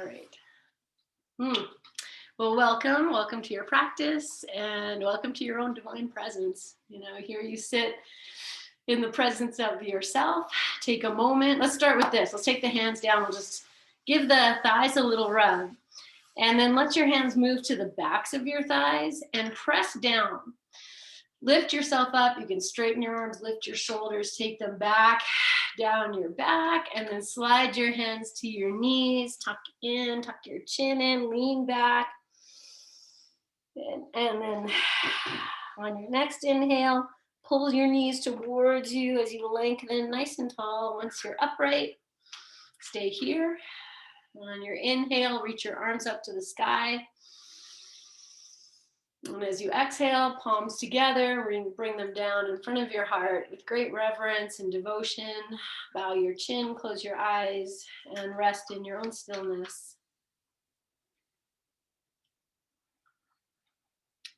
All right. Well, welcome to your practice, and welcome to your own divine presence. You know, here you sit in the presence of yourself. Take a moment. Let's start with this. Let's take the hands down. We'll just give the thighs a little rub. And then let your hands move to the backs of your thighs and press down. Lift yourself up. You can straighten your arms, lift your shoulders, take them back, down your back, and then slide your hands to your knees, tuck in, tuck your chin in, lean back. And then on your next inhale, pull your knees towards you as you lengthen nice and tall. Once you're upright, stay here. On your inhale, reach your arms up to the sky. And as you exhale, palms together, bring them down in front of your heart with great reverence and devotion. Bow your chin, close your eyes, and rest in your own stillness.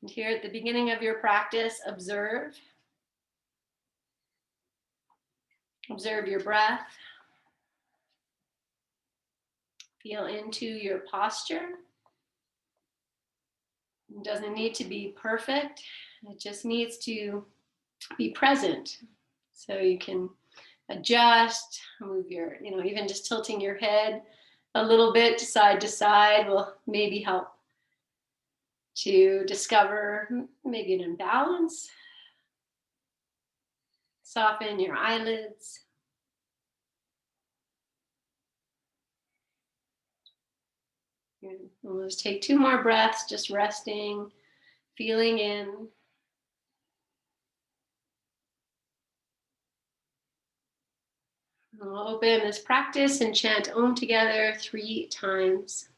And here at the beginning of your practice, observe. Observe your breath. Feel into your posture. It doesn't need to be perfect. It just needs to be present. So you can adjust, move your, even just tilting your head a little bit side to side will maybe help to discover maybe an imbalance. Soften your eyelids. We'll just take 2 more breaths, just resting, feeling in. We'll open this practice and chant Om together 3 times.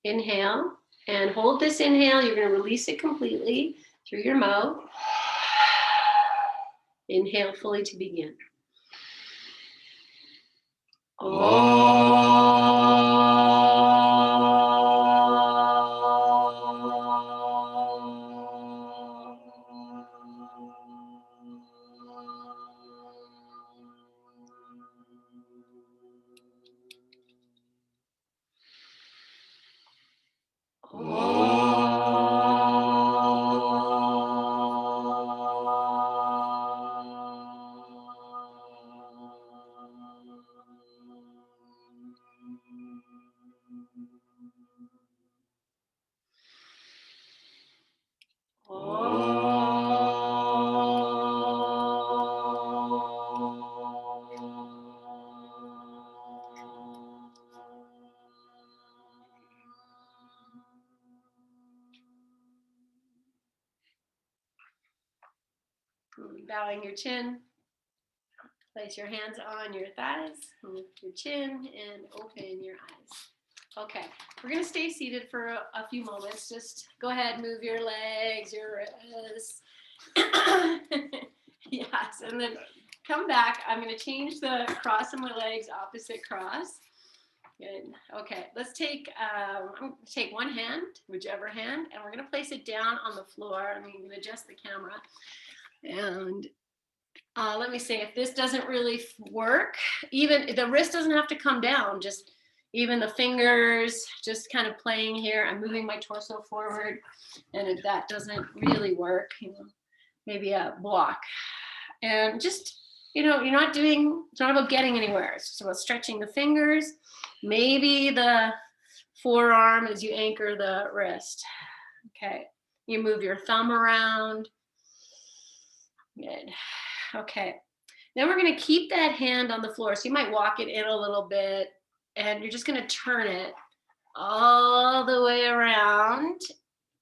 Inhale and hold this inhale. You're going to release it completely through your mouth. Inhale fully to begin. Bowing your chin, place your hands on your thighs, lift your chin, and open your eyes. Okay, we're going to stay seated for a few moments. Just go ahead, move your legs, your wrists. Yes, and then come back. I'm going to change the cross of my legs, opposite cross. Good. Okay, let's take, I'm going to take one hand, whichever hand, and we're going to place it down on the floor. I'm going to adjust the camera. And let me say, if this doesn't really work, even the wrist doesn't have to come down, just even the fingers, just kind of playing here. I'm moving my torso forward, and if that doesn't really work, maybe a block. And just, you're not doing, it's not about getting anywhere. It's just about stretching the fingers, maybe the forearm as you anchor the wrist. Okay, you move your thumb around. Good. Okay. Then we're going to keep that hand on the floor. So you might walk it in a little bit, and you're just going to turn it all the way around.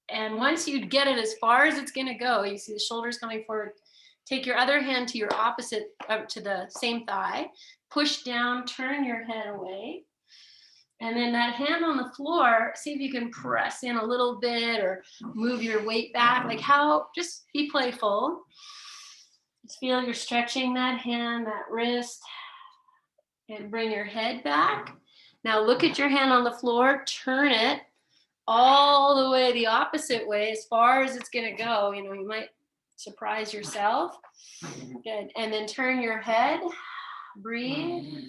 And once you get it as far as it's going to go, you see the shoulders coming forward. Take your other hand to your opposite, to the same thigh. Push down, turn your head away. And then that hand on the floor, see if you can press in a little bit or move your weight back. Like just be playful. Just feel you're stretching that hand, that wrist, and bring your head back. Now look at your hand on the floor, turn it all the way the opposite way as far as it's going to go. You might surprise yourself. Good. And then turn your head, breathe.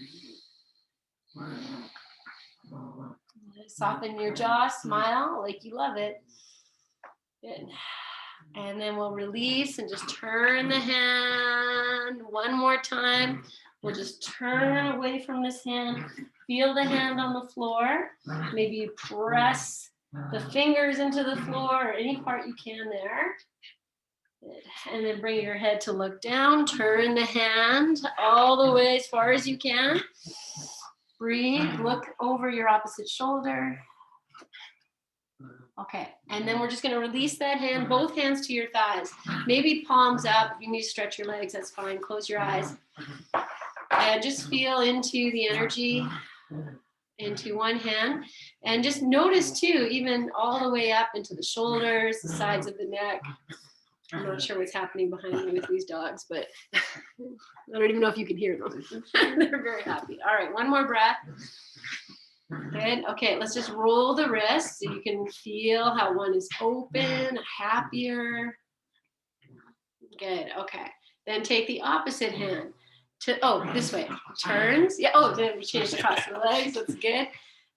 Soften your jaw, smile like you love it. Good. And then we'll release and just turn the hand one more time. We'll just turn away from this hand. Feel the hand on the floor. Maybe you press the fingers into the floor or any part you can there. Good. And then bring your head to look down. Turn the hand all the way as far as you can. Breathe. Look over your opposite shoulder. Okay, and then we're just going to release that hand, both hands to your thighs. Maybe palms up. If you need to stretch your legs, that's fine. Close your eyes. And just feel into the energy, into one hand. And just notice, too, even all the way up into the shoulders, the sides of the neck. I'm not sure what's happening behind me with these dogs, but I don't even know if you can hear them. They're very happy. All right, one more breath. Good. Okay, let's just roll the wrists so you can feel how one is open, happier. Good. Okay. Then take the opposite hand to, this way. Turns. Yeah. Oh, then we change across the legs. That's good.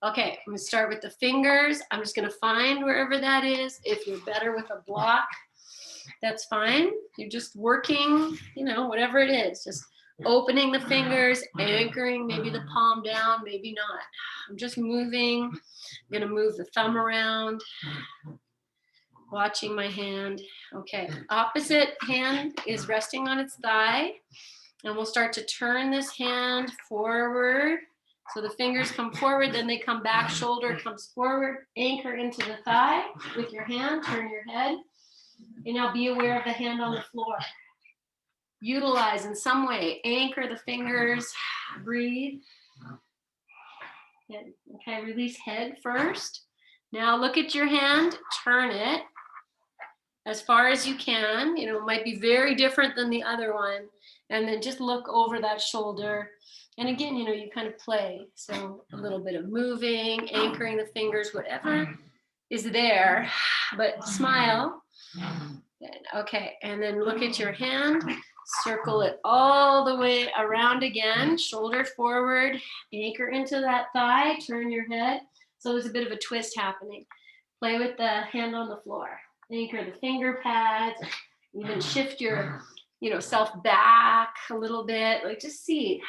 Okay, I'm going to start with the fingers. I'm just going to find wherever that is. If you're better with a block, that's fine. You're just working, whatever it is. Just opening the fingers, anchoring, maybe the palm down, maybe not. I'm just moving. I'm going to move the thumb around, watching my hand. Okay, opposite hand is resting on its thigh. And we'll start to turn this hand forward. So the fingers come forward, then they come back, shoulder comes forward, anchor into the thigh with your hand, turn your head. And now be aware of the hand on the floor. Utilize in some way, anchor the fingers, breathe. Good. Okay, release head first. Now look at your hand, turn it as far as you can. It might be very different than the other one. And then just look over that shoulder. And again, you kind of play. So a little bit of moving, anchoring the fingers, whatever is there, but smile. Good. Okay, and then look at your hand. Circle it all the way around again, shoulder forward, anchor into that thigh, turn your head. So there's a bit of a twist happening. Play with the hand on the floor. Anchor the finger pads, even shift your, self back a little bit, like just see.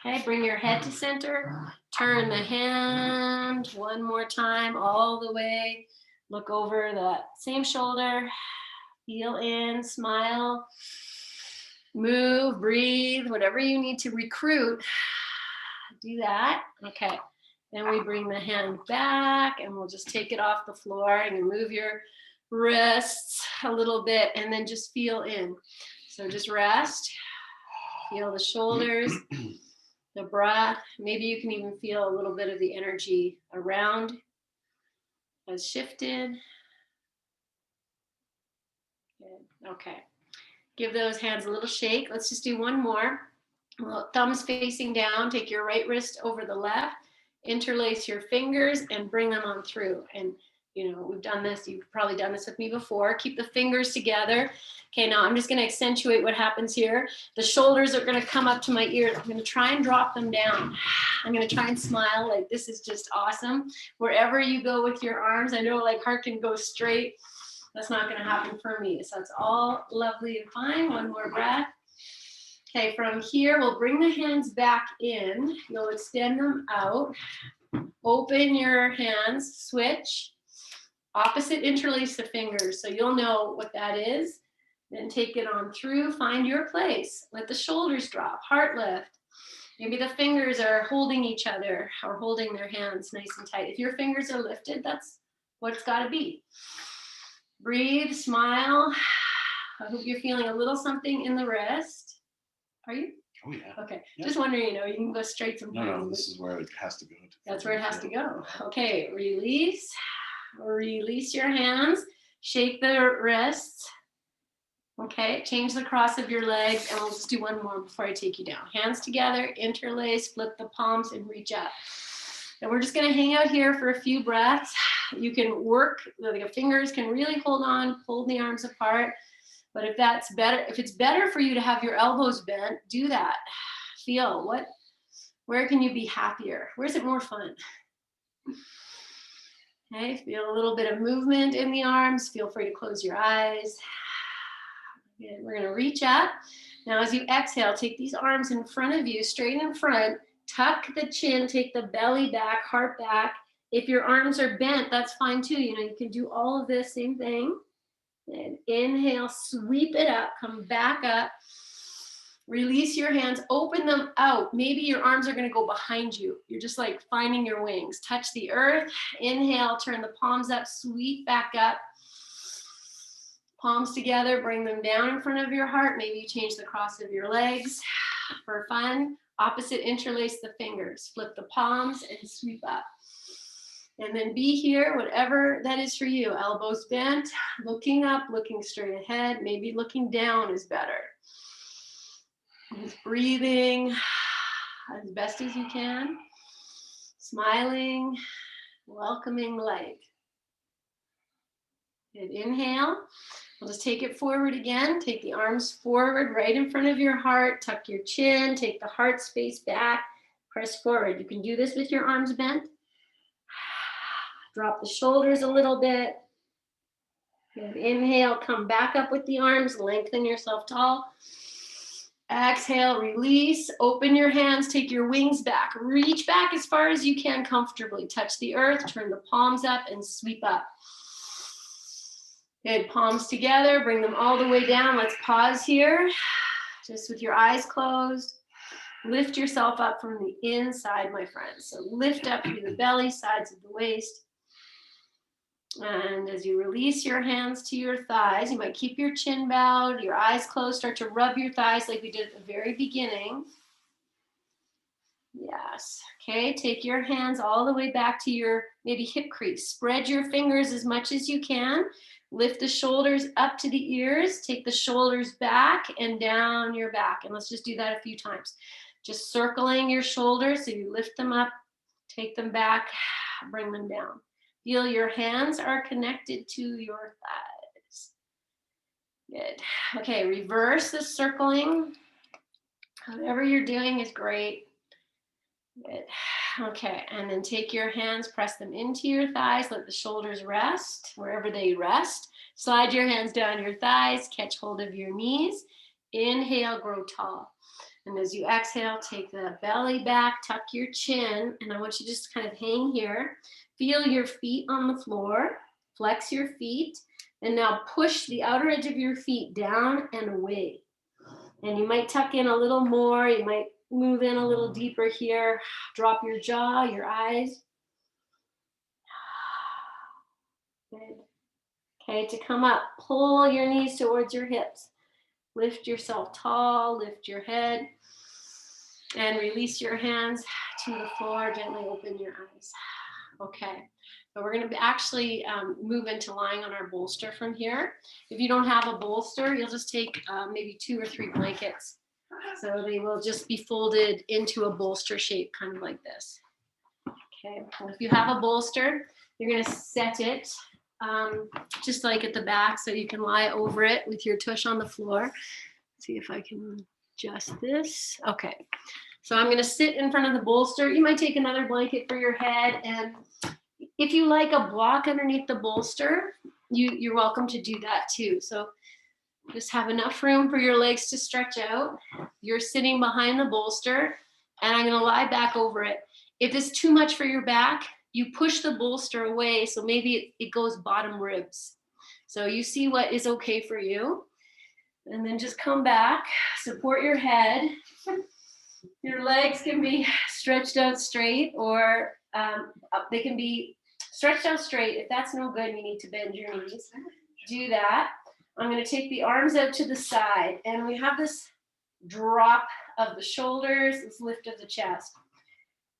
Okay, bring your head to center, turn the hand one more time all the way. Look over the same shoulder. Feel in, smile, move, breathe, whatever you need to recruit, do that. Okay, then we bring the hand back and we'll just take it off the floor and you move your wrists a little bit and then just feel in. So just rest, feel the shoulders, the breath. Maybe you can even feel a little bit of the energy around has shifted. Good. Okay. Give those hands a little shake. Let's just do one more. Well, thumbs facing down. Take your right wrist over the left. Interlace your fingers and bring them on through. And, we've done this. You've probably done this with me before. Keep the fingers together. Okay, now I'm just going to accentuate what happens here. The shoulders are going to come up to my ears. I'm going to try and drop them down. I'm going to try and smile like this is just awesome. Wherever you go with your arms, I know like heart can go straight. That's not going to happen for me. So it's all lovely and fine. One more breath. Okay, from here, we'll bring the hands back in. You'll extend them out. Open your hands, switch. Opposite interlace the fingers, so you'll know what that is. Then take it on through, find your place. Let the shoulders drop, heart lift. Maybe the fingers are holding each other or holding their hands nice and tight. If your fingers are lifted, that's what it's got to be. Breathe, smile. I hope you're feeling a little something in the wrist. Are you? Oh, yeah. Okay, yeah. Just wondering, you can go straight sometimes. No, this is where it has to go. That's where it has to go. Okay, release. Release your hands. Shake the wrists. Okay, change the cross of your legs, and we'll just do one more before I take you down. Hands together, interlace, flip the palms, and reach up. And we're just going to hang out here for a few breaths. You can work, the fingers can really hold on, pull the arms apart. But if it's better for you to have your elbows bent, do that. Feel where can you be happier? Where's it more fun? Okay, feel a little bit of movement in the arms. Feel free to close your eyes. Good. We're going to reach up. Now, as you exhale, take these arms in front of you, straight in front. Tuck the chin, take the belly back, heart back. If your arms are bent, that's fine too. You know, you can do all of this, same thing. And inhale, sweep it up, come back up. Release your hands, open them out. Maybe your arms are going to go behind you. You're just like finding your wings. Touch the earth. Inhale, turn the palms up, sweep back up. Palms together, bring them down in front of your heart. Maybe you change the cross of your legs for fun. Opposite, interlace the fingers. Flip the palms and sweep up. And then be here, whatever that is for you. Elbows bent, looking up, looking straight ahead. Maybe looking down is better. Just breathing as best as you can. Smiling, welcoming light. Good. Inhale. We'll just take it forward again. Take the arms forward right in front of your heart. Tuck your chin. Take the heart space back. Press forward. You can do this with your arms bent. Drop the shoulders a little bit. Good. Inhale. Come back up with the arms. Lengthen yourself tall. Exhale. Release. Open your hands. Take your wings back. Reach back as far as you can comfortably. Touch the earth. Turn the palms up and sweep up. Good, palms together, bring them all the way down. Let's pause here, just with your eyes closed. Lift yourself up from the inside, my friends. So lift up through the belly, sides of the waist. And as you release your hands to your thighs, you might keep your chin bowed, your eyes closed, start to rub your thighs like we did at the very beginning. Yes. Okay, take your hands all the way back to your maybe hip crease. Spread your fingers as much as you can. Lift the shoulders up to the ears. Take the shoulders back and down your back. And let's just do that a few times. Just circling your shoulders. So you lift them up, take them back, bring them down. Feel your hands are connected to your thighs. Good. Okay, reverse the circling. Whatever you're doing is great. Good. Okay, and then take your hands, press them into your thighs, let the shoulders rest wherever they rest. Slide your hands down your thighs, catch hold of your knees. Inhale, grow tall. And as you exhale, take the belly back, tuck your chin, and I want you to just kind of hang here. Feel your feet on the floor, flex your feet, and now push the outer edge of your feet down and away. And you might tuck in a little more, you might move in a little deeper here. Drop your jaw, your eyes. Good. Okay, to come up, pull your knees towards your hips. Lift yourself tall, lift your head, and release your hands to the floor. Gently open your eyes. Okay, so we're going to actually move into lying on our bolster from here. If you don't have a bolster, you'll just take maybe 2 or 3 blankets. So they will just be folded into a bolster shape, kind of like this. Okay, well, if you have a bolster, you're going to set it just like at the back, so you can lie over it with your tush on the floor. Let's see if I can adjust this. Okay, so I'm going to sit in front of the bolster. You might take another blanket for your head, and if you like a block underneath the bolster, you're welcome to do that too. So just have enough room for your legs to stretch out. You're sitting behind the bolster, and I'm going to lie back over it. If it's too much for your back, you push the bolster away, so maybe it goes bottom ribs. So you see what is okay for you. And then just come back, support your head. Your legs can be stretched out straight, or they can be stretched out straight. If that's no good, you need to bend your knees. Do that. I'm going to take the arms out to the side, and we have this drop of the shoulders, this lift of the chest.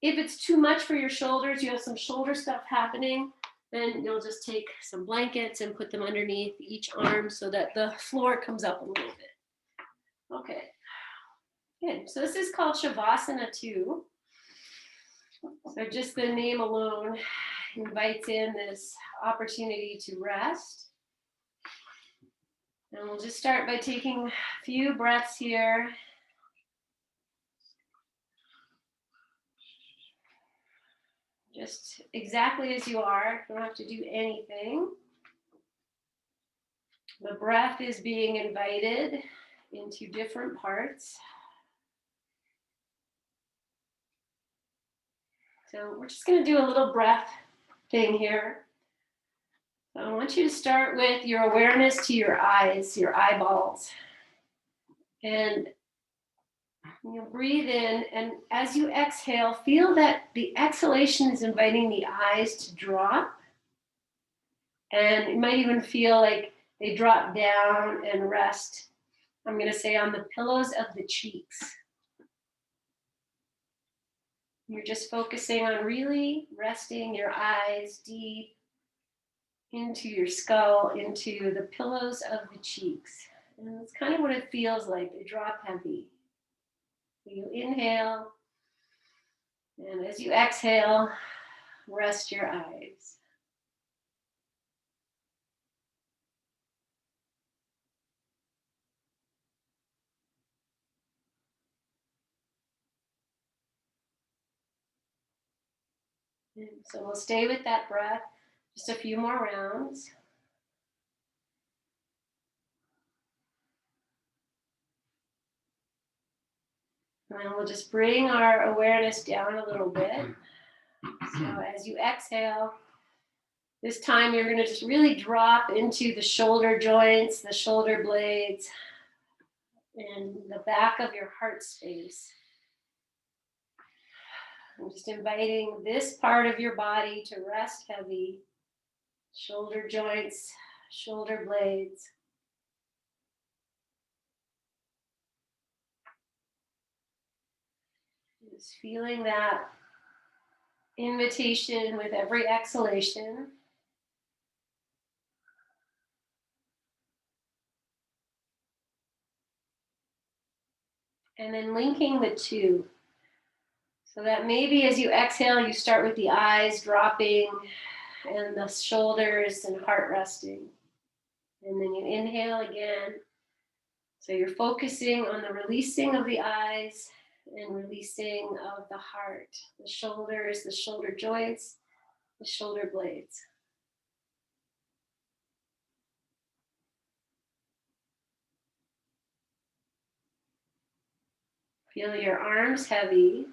If it's too much for your shoulders, you have some shoulder stuff happening, then you'll just take some blankets and put them underneath each arm so that the floor comes up a little bit. Okay, good. So this is called Shavasana 2. So just the name alone invites in this opportunity to rest. And we'll just start by taking a few breaths here. Just exactly as you are. You don't have to do anything. The breath is being invited into different parts. So we're just going to do a little breath thing here. So I want you to start with your awareness to your eyes, your eyeballs. And you'll breathe in, and as you exhale, feel that the exhalation is inviting the eyes to drop. And you might even feel like they drop down and rest. I'm going to say on the pillows of the cheeks. You're just focusing on really resting your eyes deep into your skull, into the pillows of the cheeks. And that's kind of what it feels like. They drop heavy. You inhale, and as you exhale, rest your eyes. And so we'll stay with that breath just a few more rounds. And then we'll just bring our awareness down a little bit. So as you exhale, this time you're going to just really drop into the shoulder joints, the shoulder blades, and the back of your heart space. I'm just inviting this part of your body to rest heavy. Shoulder joints, shoulder blades. Just feeling that invitation with every exhalation. And then linking the two. So that maybe as you exhale, you start with the eyes dropping and the shoulders and heart resting. And then you inhale again. So you're focusing on the releasing of the eyes and releasing of the heart, the shoulders, the shoulder joints, the shoulder blades. Feel your arms heavy.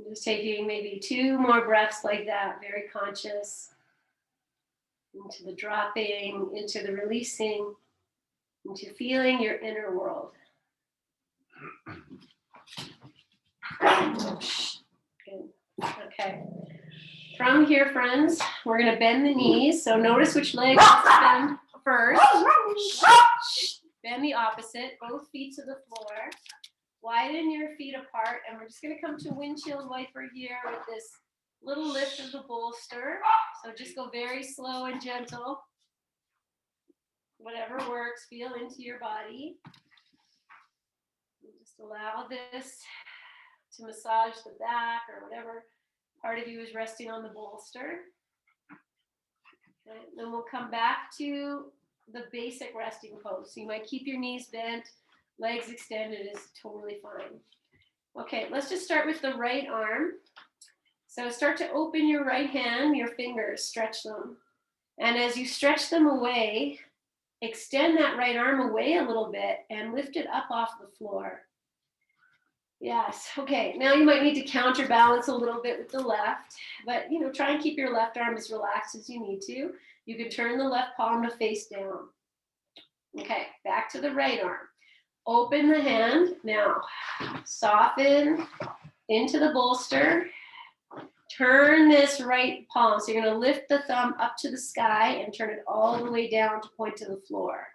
Just taking maybe 2 more breaths like that, very conscious. Into the dropping, into the releasing, into feeling your inner world. Good. Okay. From here, friends, we're going to bend the knees. So notice which leg to bend first. Bend the opposite, both feet to the floor. Widen your feet apart, and we're just going to come to windshield wiper here with this little lift of the bolster. So just go very slow and gentle. Whatever works, feel into your body. And just allow this to massage the back or whatever part of you is resting on the bolster. Okay. Then we'll come back to the basic resting pose. So you might keep your knees bent, legs extended is totally fine. Okay, let's just start with the right arm. So start to open your right hand, your fingers, stretch them. And as you stretch them away, extend that right arm away a little bit and lift it up off the floor. Yes, okay, now you might need to counterbalance a little bit with the left, but try and keep your left arm as relaxed as you need to. You can turn the left palm to face down. Okay, back to the right arm. Open the hand, now soften into the bolster. Turn this right palm, so you're going to lift the thumb up to the sky and turn it all the way down to point to the floor.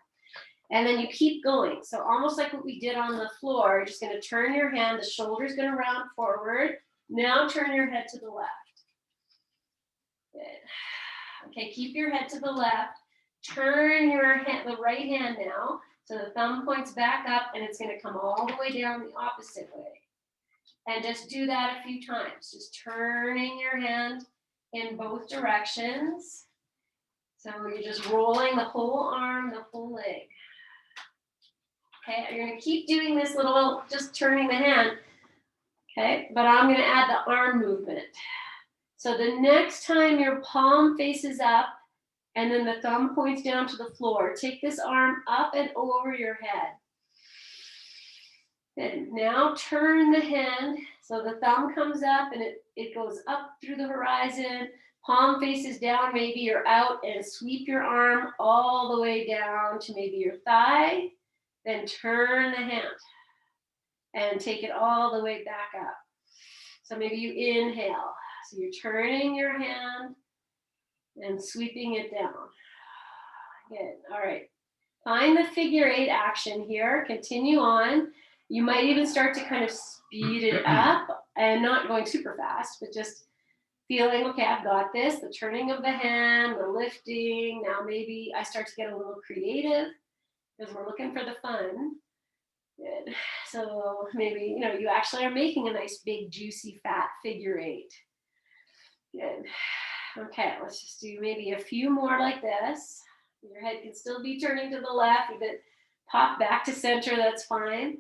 And then you keep going. So almost like what we did on the floor, you're just going to turn your hand, the shoulder's going to round forward. Now turn your head to the left. Good. Okay, keep your head to the left. Turn your hand, the right hand now. So the thumb points back up and it's going to come all the way down the opposite way. And just do that a few times. Just turning your hand in both directions. So you're just rolling the whole arm, the whole leg. Okay, you're going to keep doing this little, just turning the hand. Okay, but I'm going to add the arm movement. So the next time your palm faces up and then the thumb points down to the floor, take this arm up and over your head. Good. Now turn the hand so the thumb comes up and it goes up through the horizon. Palm faces down, maybe you're out, and sweep your arm all the way down to maybe your thigh. Then turn the hand and take it all the way back up. So maybe you inhale. So you're turning your hand and sweeping it down. Good. All right. Find the figure 8 action here. Continue on. You might even start to kind of speed it up and not going super fast, but just feeling, okay, I've got this. The turning of the hand, the lifting. Now maybe I start to get a little creative because we're looking for the fun. Good. So maybe, you actually are making a nice big juicy fat figure 8. Good. Okay, let's just do maybe a few more like this. Your head can still be turning to the left. If it pop back to center, that's fine.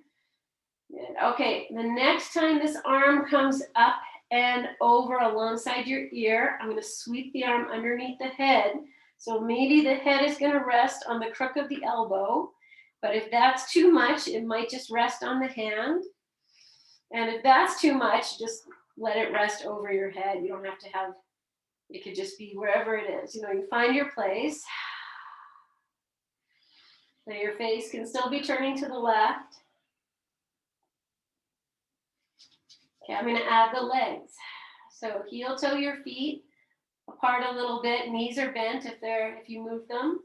Good. Okay, the next time this arm comes up and over alongside your ear, I'm going to sweep the arm underneath the head. So maybe the head is going to rest on the crook of the elbow. But if that's too much, it might just rest on the hand. And if that's too much, just let it rest over your head. You don't have to have, it could just be wherever it is. You find your place. So your face can still be turning to the left. Okay, I'm going to add the legs. So heel toe your feet apart a little bit. Knees are bent if you move them.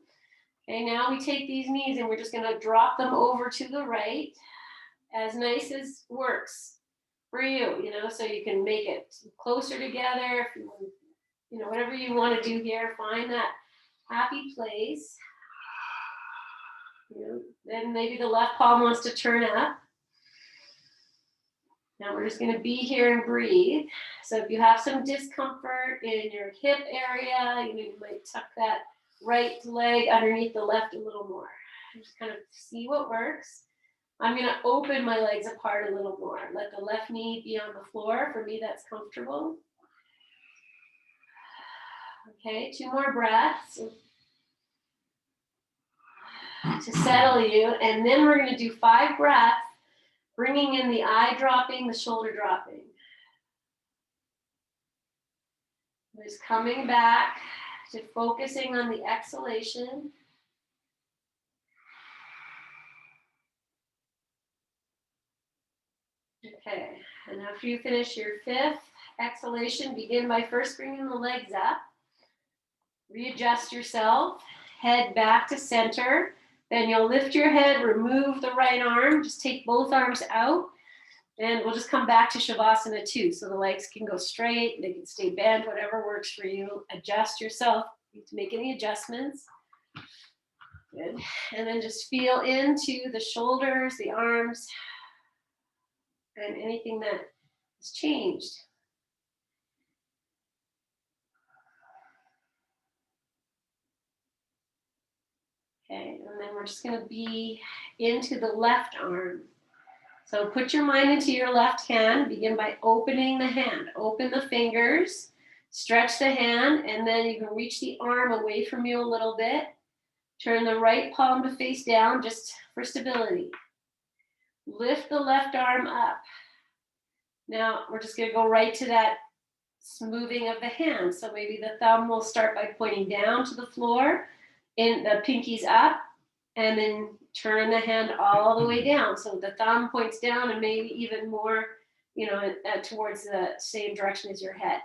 Okay, now we take these knees and we're just going to drop them over to the right. As nice as works for you, so you can make it closer together. If you, whatever you want to do here, find that happy place. Then maybe the left palm wants to turn up. Now we're just going to be here and breathe. So if you have some discomfort in your hip area, you might tuck that right leg underneath the left a little more. Just kind of see what works. I'm going to open my legs apart a little more. Let the left knee be on the floor. For me, that's comfortable. Okay, 2 more breaths to settle you. And then we're going to do 5 breaths, bringing in the eye dropping, the shoulder dropping. Just coming back to focusing on the exhalation. Okay, and after you finish your 5th exhalation, begin by first bringing the legs up. Readjust yourself, head back to center. Then you'll lift your head, remove the right arm, just take both arms out, and we'll just come back to Shavasana 2. So the legs can go straight, they can stay bent, whatever works for you. Adjust yourself, you need to make any adjustments. Good. And then just feel into the shoulders, the arms, and anything that has changed. Okay, and then we're just going to be into the left arm. So put your mind into your left hand. Begin by opening the hand. Open the fingers, stretch the hand, and then you can reach the arm away from you a little bit. Turn the right palm to face down just for stability. Lift the left arm up. Now we're just going to go right to that smoothing of the hand. So maybe the thumb will start by pointing down to the floor, in the pinkies up, and then turn the hand all the way down. So the thumb points down and maybe even more, towards the same direction as your head.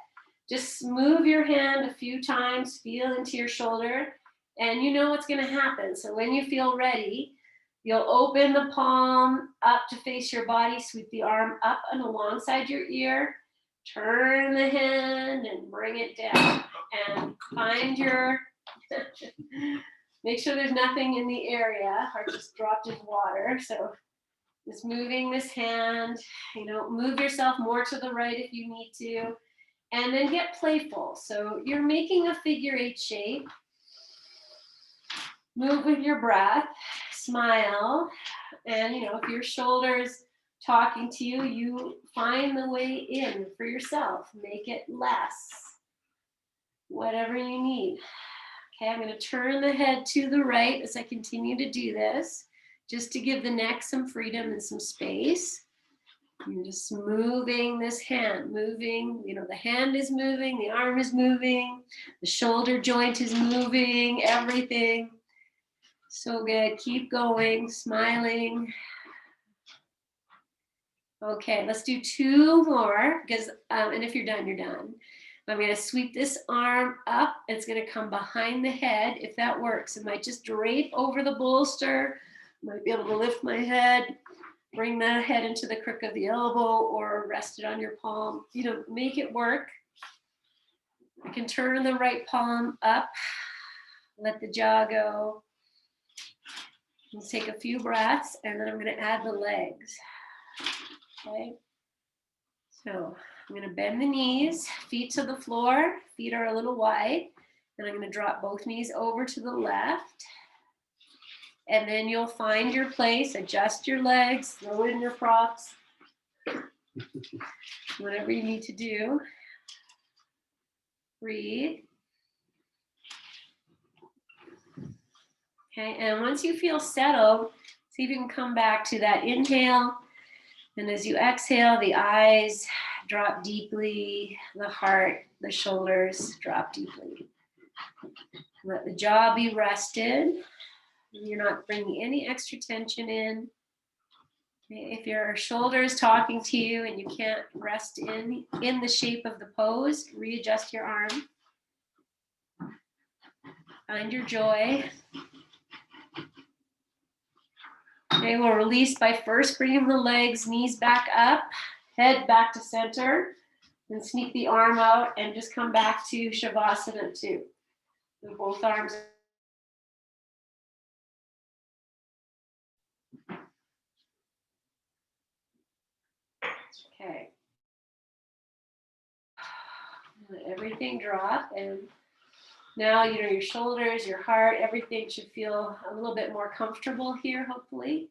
Just move your hand a few times, feel into your shoulder, and you know what's going to happen. So when you feel ready, you'll open the palm up to face your body, sweep the arm up and alongside your ear, turn the hand and bring it down, and find your make sure there's nothing in the area or just dropped in water. So just moving this hand, move yourself more to the right if you need to, and then get playful. So you're making a figure 8 shape. Move with your breath, smile, and if your shoulders talking to you, you find the way in for yourself. Make it less. Whatever you need. Okay, I'm going to turn the head to the right as I continue to do this, just to give the neck some freedom and some space. I'm just moving this hand, moving, you know, the hand is moving, the arm is moving, the shoulder joint is moving, everything. So good. Keep going, smiling. Okay, let's do 2 more because, and if you're done, you're done. I'm going to sweep this arm up. It's going to come behind the head. If that works, it might just drape over the bolster. Might be able to lift my head, bring the head into the crook of the elbow, or rest it on your palm. You know, make it work. I can turn the right palm up. Let the jaw go. Let's take a few breaths, and then I'm going to add the legs. Okay. So I'm going to bend the knees, feet to the floor. Feet are a little wide. And I'm going to drop both knees over to the left. And then you'll find your place, adjust your legs, throw in your props, whatever you need to do. Breathe. Okay, and once you feel settled, see if you can come back to that inhale. And as you exhale, the eyes drop deeply, the heart, the shoulders drop deeply. Let the jaw be rested. You're not bringing any extra tension in. If your shoulder is talking to you and you can't rest in the shape of the pose, readjust your arm. Find your joy. Okay, we'll release by first bringing the legs, knees back up, head back to center, and sneak the arm out and just come back to Shavasana 2. With both arms. Okay. Let everything drop, and now, you know, your shoulders, your heart, everything should feel a little bit more comfortable here, hopefully.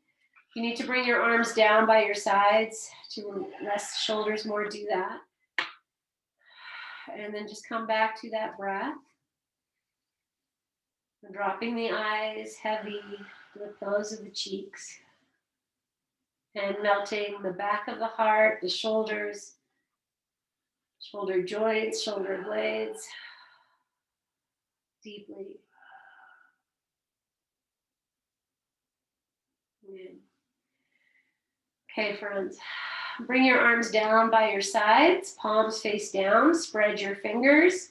You need to bring your arms down by your sides to rest shoulders more, do that. And then just come back to that breath. And dropping the eyes heavy to the pillows of the cheeks. And melting the back of the heart, the shoulders, shoulder joints, shoulder blades, deeply. Good. Okay, friends, bring your arms down by your sides, palms face down, spread your fingers,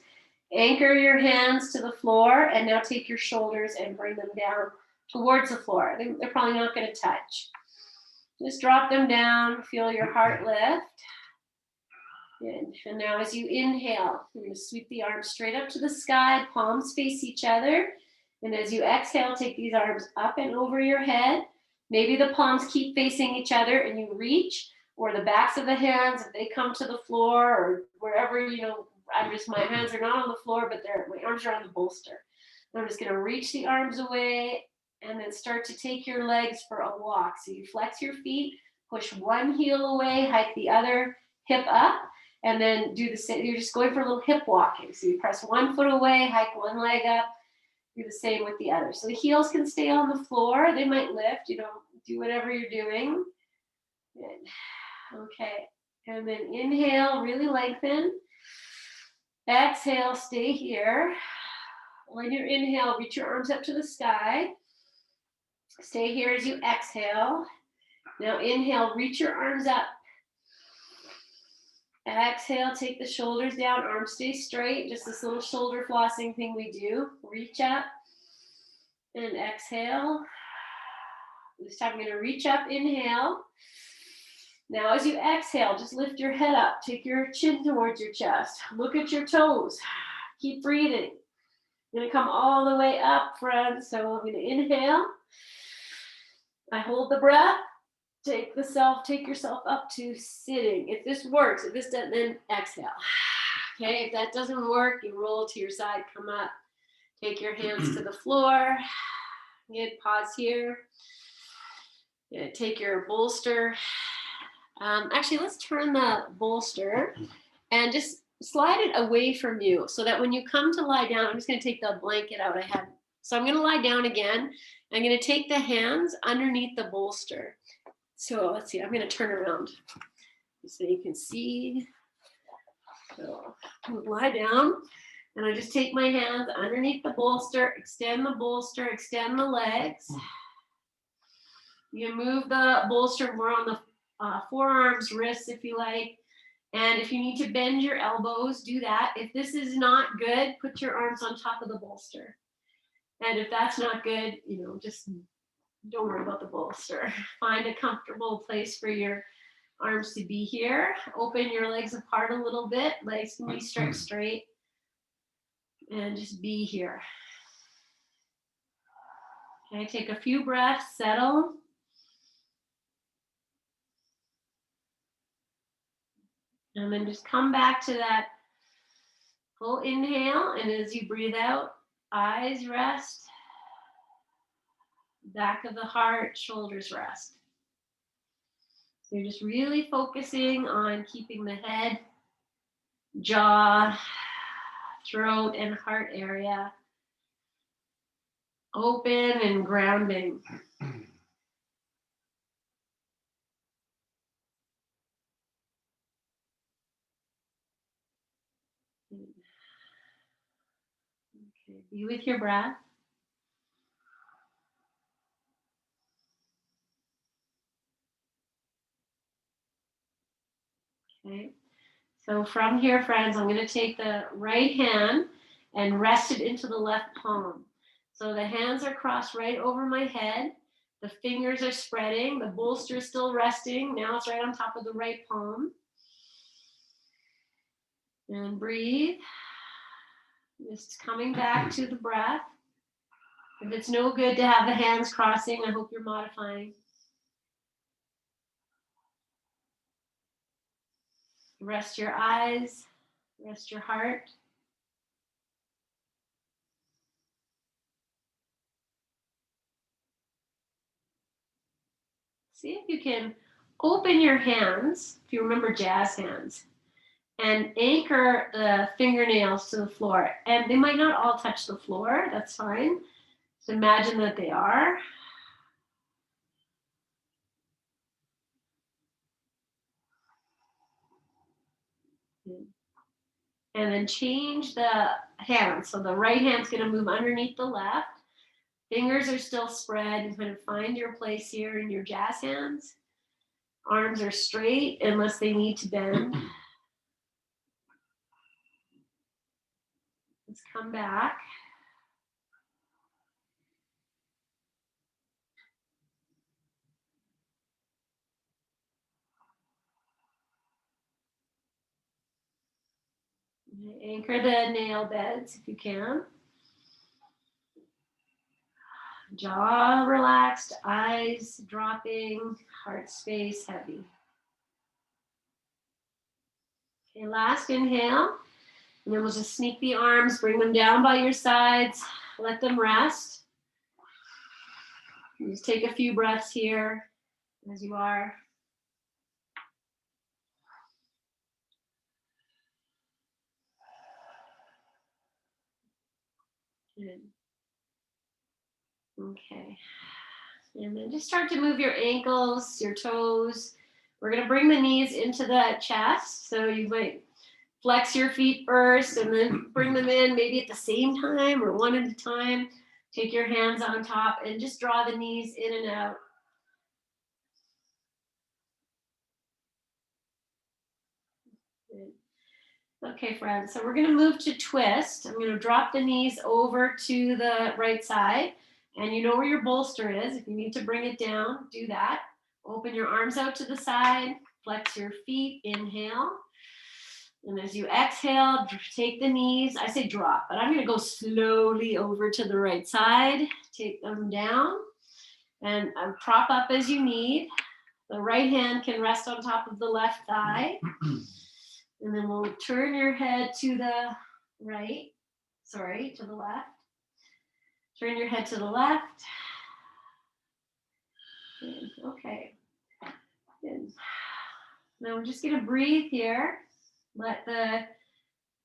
anchor your hands to the floor, and now take your shoulders and bring them down towards the floor. They're probably not going to touch. Just drop them down, feel your heart lift. Good. And now as you inhale, you're going to sweep the arms straight up to the sky, palms face each other. And as you exhale, take these arms up and over your head. Maybe the palms keep facing each other and you reach, or the backs of the hands, if they come to the floor or wherever, you know, my hands are not on the floor, but my arms are on the bolster. And I'm just going to reach the arms away and then start to take your legs for a walk. So you flex your feet, push one heel away, hike the other hip up, and then do the same. You're just going for a little hip walking. So you press one foot away, hike one leg up, do the same with the other. So the heels can stay on the floor. They might lift, you know, do whatever you're doing. Good. Okay. And then inhale, really lengthen. Exhale, stay here. When you inhale, reach your arms up to the sky. Stay here as you exhale. Now inhale, reach your arms up. Exhale, take the shoulders down, arms stay straight. Just this little shoulder flossing thing we do. Reach up and exhale. This time I'm going to reach up, inhale. Now as you exhale, just lift your head up. Take your chin towards your chest. Look at your toes. Keep breathing. I'm going to come all the way up, friends. So I'm going to inhale. I hold the breath. Take yourself up to sitting. If this works, if this doesn't, then exhale. Okay, if that doesn't work, you roll to your side, come up. Take your hands to the floor. Good, pause here. Take your bolster Actually, let's turn the bolster and just slide it away from you so that when you come to lie down, I'm just going to take the blanket out I had. So I'm going to lie down again. I'm going to take the hands underneath the bolster. So let's see, I'm going to turn around so you can see. So lie down, and I just take my hands underneath the bolster, extend the legs. You move the bolster more on the forearms, wrists if you like. And if you need to bend your elbows, do that. If this is not good, put your arms on top of the bolster. And if that's not good, just don't worry about the bolster. Find a comfortable place for your arms to be here. Open your legs apart a little bit. Legs can be stretched straight. And just be here. Okay, take a few breaths, settle. And then just come back to that full inhale. And as you breathe out, eyes rest. Back of the heart, shoulders rest. So you're just really focusing on keeping the head, jaw, throat, and heart area open and grounding. Okay, be with your breath. Okay, so from here, friends, I'm going to take the right hand and rest it into the left palm. So the hands are crossed right over my head. The fingers are spreading. The bolster is still resting. Now it's right on top of the right palm. And breathe. Just coming back to the breath. If it's no good to have the hands crossing, I hope you're modifying. Rest your eyes, rest your heart. See if you can open your hands, if you remember jazz hands, and anchor the fingernails to the floor. And they might not all touch the floor, that's fine. Just imagine that they are. And then change the hand. So the right hand's going to move underneath the left. Fingers are still spread. You kind of find your place here in your jazz hands. Arms are straight unless they need to bend. Let's come back. Anchor the nail beds if you can. Jaw relaxed, eyes dropping, heart space heavy. Okay, last inhale. And then we'll just sneak the arms, bring them down by your sides, let them rest. And just take a few breaths here as you are. Good. Okay. And then just start to move your ankles, your toes. We're going to bring the knees into the chest. So you might flex your feet first and then bring them in maybe at the same time or one at a time. Take your hands on top and just draw the knees in and out. Okay, friends, so we're going to move to twist. I'm going to drop the knees over to the right side. And you know where your bolster is. If you need to bring it down, do that. Open your arms out to the side. Flex your feet. Inhale. And as you exhale, take the knees. I say drop, but I'm going to go slowly over to the right side. Take them down. And prop up as you need. The right hand can rest on top of the left thigh. And then we'll turn your head to the right, to the left. Turn your head to the left. Good. Okay. Good. Now we're just going to breathe here. Let the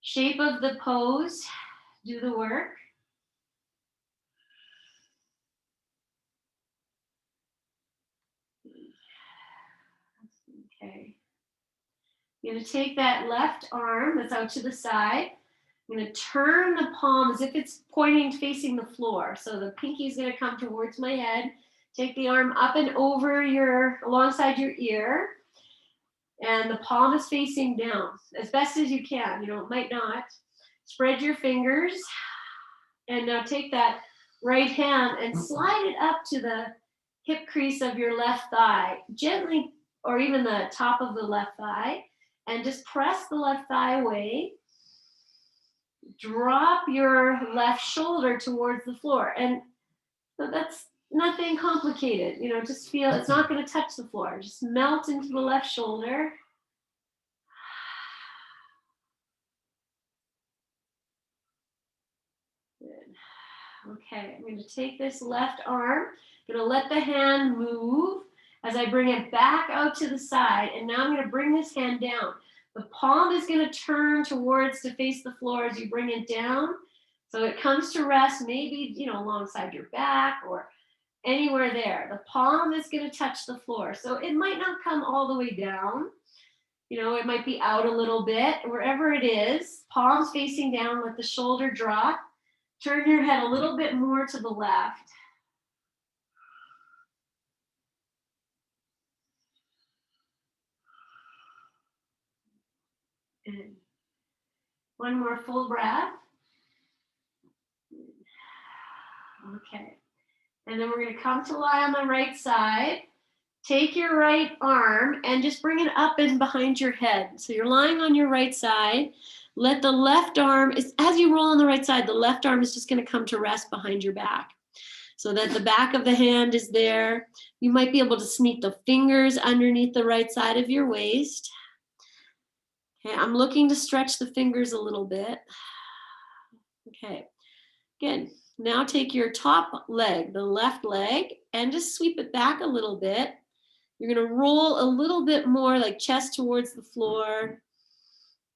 shape of the pose do the work. Okay. You're going to take that left arm that's out to the side. I'm going to turn the palm as if it's pointing, facing the floor. So the pinky is going to come towards my head. Take the arm up and over alongside your ear. And the palm is facing down as best as you can. It might not. Spread your fingers. And now take that right hand and slide it up to the hip crease of your left thigh. Gently, or even the top of the left thigh. And just press the left thigh away. Drop your left shoulder towards the floor. And so that's nothing complicated. Just feel it's not going to touch the floor. Just melt into the left shoulder. Good. Okay, I'm going to take this left arm. I'm going to let the hand move as I bring it back out to the side. And now I'm going to bring this hand down. The palm is going to turn towards to face the floor as you bring it down. So it comes to rest maybe, alongside your back or anywhere there. The palm is going to touch the floor. So it might not come all the way down. It might be out a little bit. Wherever it is, palms facing down, let the shoulder drop. Turn your head a little bit more to the left. And one more full breath. Okay. And then we're going to come to lie on the right side. Take your right arm and just bring it up and behind your head. So you're lying on your right side. Let the left arm, as you roll on the right side, the left arm is just going to come to rest behind your back. So that the back of the hand is there. You might be able to sneak the fingers underneath the right side of your waist. Okay, I'm looking to stretch the fingers a little bit. Okay, good. Now take your top leg, the left leg, and just sweep it back a little bit. You're going to roll a little bit more, like chest towards the floor.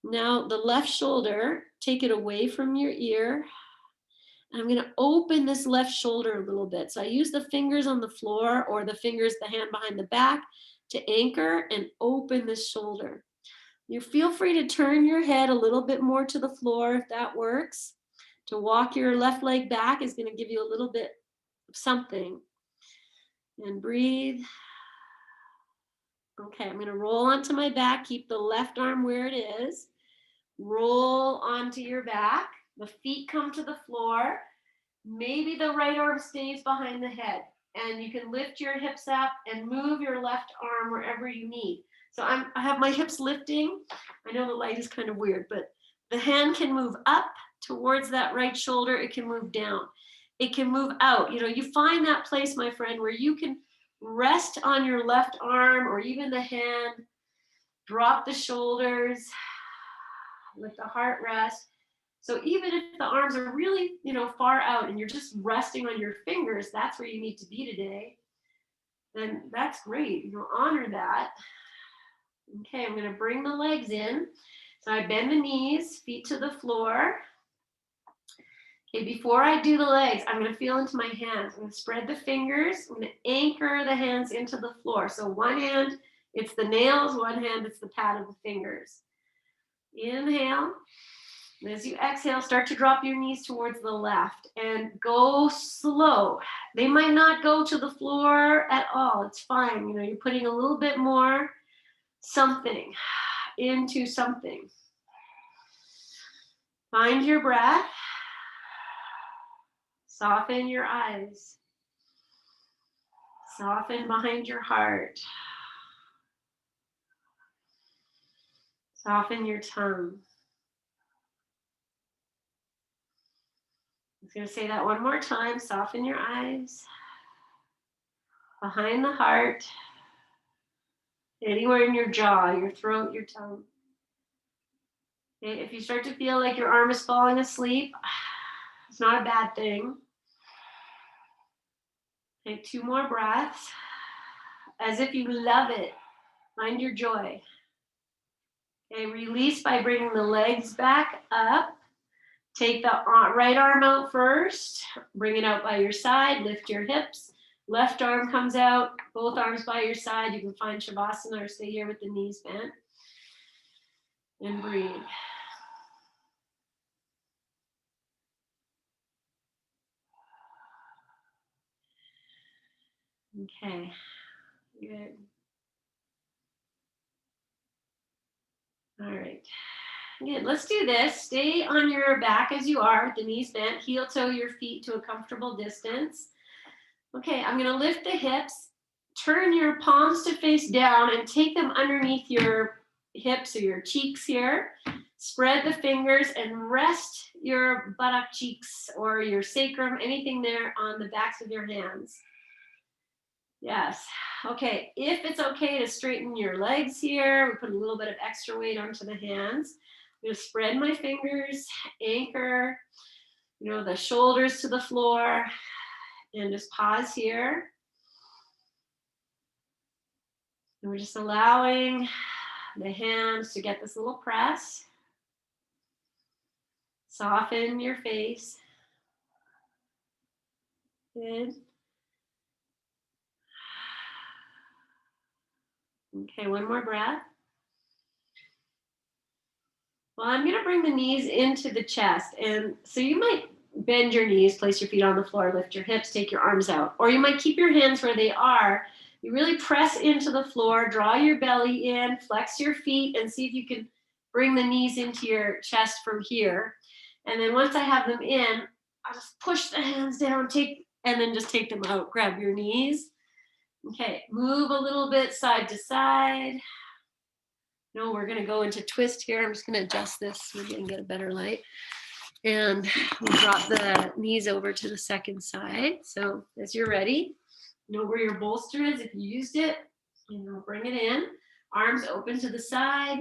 Now the left shoulder, take it away from your ear. And I'm going to open this left shoulder a little bit. So I use the fingers on the floor or the hand behind the back to anchor and open this shoulder. You feel free to turn your head a little bit more to the floor if that works. To walk your left leg back is going to give you a little bit of something. And breathe. Okay, I'm going to roll onto my back. Keep the left arm where it is. Roll onto your back. The feet come to the floor. Maybe the right arm stays behind the head. And you can lift your hips up and move your left arm wherever you need. So I have my hips lifting. I know the light is kind of weird, but the hand can move up towards that right shoulder. It can move down. It can move out. You find that place, my friend, where you can rest on your left arm or even the hand. Drop the shoulders. Let the heart rest. So even if the arms are really, far out and you're just resting on your fingers, that's where you need to be today, then that's great. Honor that. Okay, I'm going to bring the legs in. So I bend the knees, feet to the floor. Okay, before I do the legs, I'm going to feel into my hands. I'm going to spread the fingers. I'm going to anchor the hands into the floor. So one hand, it's the nails. One hand, it's the pad of the fingers. Inhale. And as you exhale, start to drop your knees towards the left and go slow. They might not go to the floor at all. It's fine. You're putting a little bit more something into something. Find your breath. Soften your eyes. Soften behind your heart. Soften your tongue. I'm going to say that one more time. Soften your eyes. Behind the heart. Anywhere in your jaw, your throat, your tongue. Okay, if you start to feel like your arm is falling asleep, it's not a bad thing. Take 2 more breaths. As if you love it. Find your joy. Okay, release by bringing the legs back up. Take the right arm out first. Bring it out by your side. Lift your hips. Left arm comes out. Both arms by your side. You can find Shavasana or stay here with the knees bent. And breathe. Okay, good. All right, good. Let's do this. Stay on your back as you are, with the knees bent. Heel toe your feet to a comfortable distance. Okay, I'm going to lift the hips. Turn your palms to face down and take them underneath your hips or your cheeks here. Spread the fingers and rest your buttock cheeks or your sacrum, anything there, on the backs of your hands. Yes. Okay, if it's okay to straighten your legs here, we put a little bit of extra weight onto the hands. I'm going to spread my fingers, anchor, the shoulders to the floor, and just pause here. And we're just allowing the hands to get this little press. Soften your face. Good. Okay, one more breath. Well, I'm going to bring the knees into the chest. And so you might bend your knees, place your feet on the floor, lift your hips, take your arms out. Or you might keep your hands where they are. You really press into the floor, draw your belly in, flex your feet, and see if you can bring the knees into your chest from here. And then once I have them in, I'll just push the hands down, and then just take them out. Grab your knees. Okay, move a little bit side to side. No, we're going to go into twist here. I'm just going to adjust this so we can get a better light. And we'll drop the knees over to the second side. So as you're ready, know where your bolster is if you used it. Bring it in. Arms open to the side.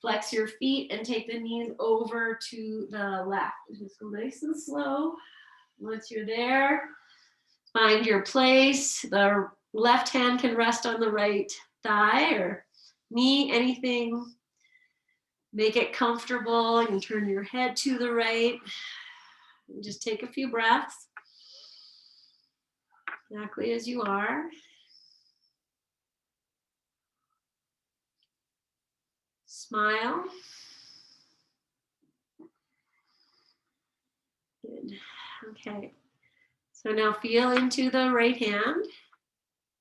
Flex your feet and take the knees over to the left. Just go nice and slow. Once you're there, find your place. The left hand can rest on the right thigh or knee, anything. Make it comfortable. You can turn your head to the right. And just take a few breaths. Exactly as you are. Smile. Good. Okay. So now feel into the right hand.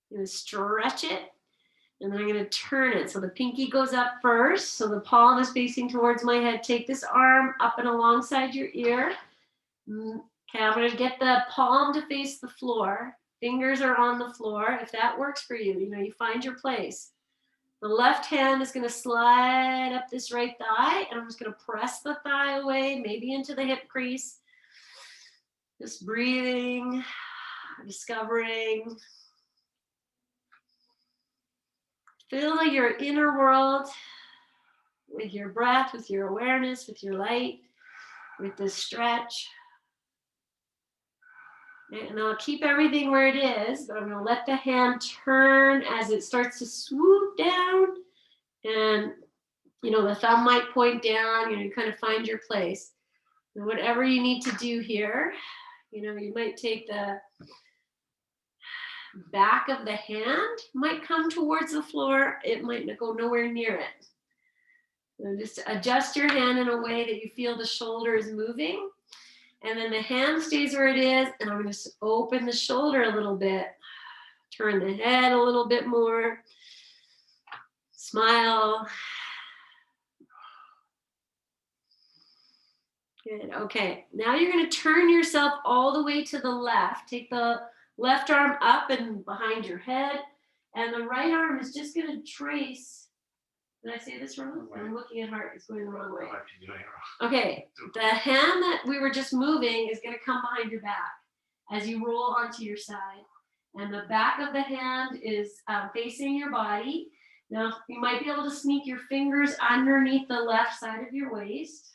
I'm going to stretch it. And then I'm going to turn it. So the pinky goes up first. So the palm is facing towards my head. Take this arm up and alongside your ear. Okay, I'm going to get the palm to face the floor. Fingers are on the floor. If that works for you, you find your place. The left hand is going to slide up this right thigh. And I'm just going to press the thigh away, maybe into the hip crease. Just breathing, discovering. Fill your inner world with your breath, with your awareness, with your light, with this stretch. And I'll keep everything where it is, but I'm going to let the hand turn as it starts to swoop down. And, the thumb might point down, you kind of find your place. And whatever you need to do here, you might take the back of the hand, might come towards the floor. It might go nowhere near it. So just adjust your hand in a way that you feel the shoulder is moving. And then the hand stays where it is. And I'm going to open the shoulder a little bit. Turn the head a little bit more. Smile. Good. Okay. Now you're going to turn yourself all the way to the left. Take the left arm up and behind your head. And the right arm is just going to trace. Did I say this wrong? I'm looking at heart. It's going the wrong way. Okay. The hand that we were just moving is going to come behind your back as you roll onto your side. And the back of the hand is facing your body. Now, you might be able to sneak your fingers underneath the left side of your waist.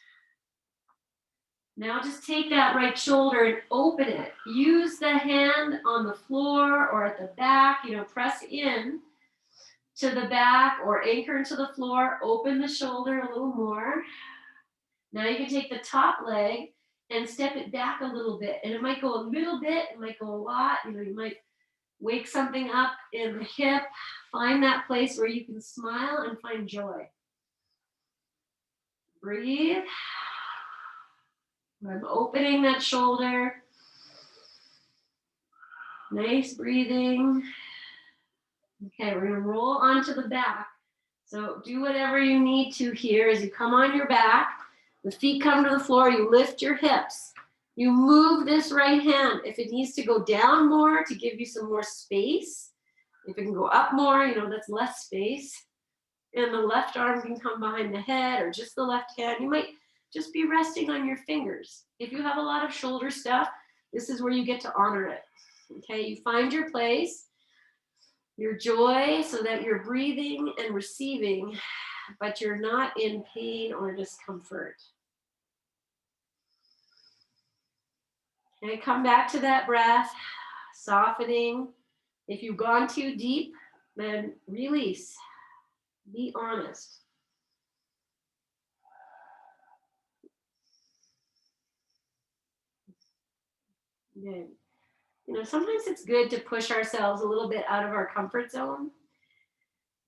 Now just take that right shoulder and open it. Use the hand on the floor or at the back, press in to the back or anchor into the floor. Open the shoulder a little more. Now you can take the top leg and step it back a little bit. And it might go a little bit, it might go a lot. You know, you might wake something up in the hip. Find that place where you can smile and find joy. Breathe. I'm opening that shoulder. Nice breathing. Okay, we're going to roll onto the back. So do whatever you need to here as you come on your back. The feet come to the floor. You lift your hips. You move this right hand. If it needs to go down more to give you some more space, if it can go up more, you know, that's less space. And the left arm can come behind the head or just the left hand. You might just be resting on your fingers. If you have a lot of shoulder stuff, this is where you get to honor it. Okay, you find your place, your joy, so that you're breathing and receiving, but you're not in pain or discomfort. Okay, come back to that breath, softening. If you've gone too deep, then release. Be honest. Good. You know, sometimes it's good to push ourselves a little bit out of our comfort zone,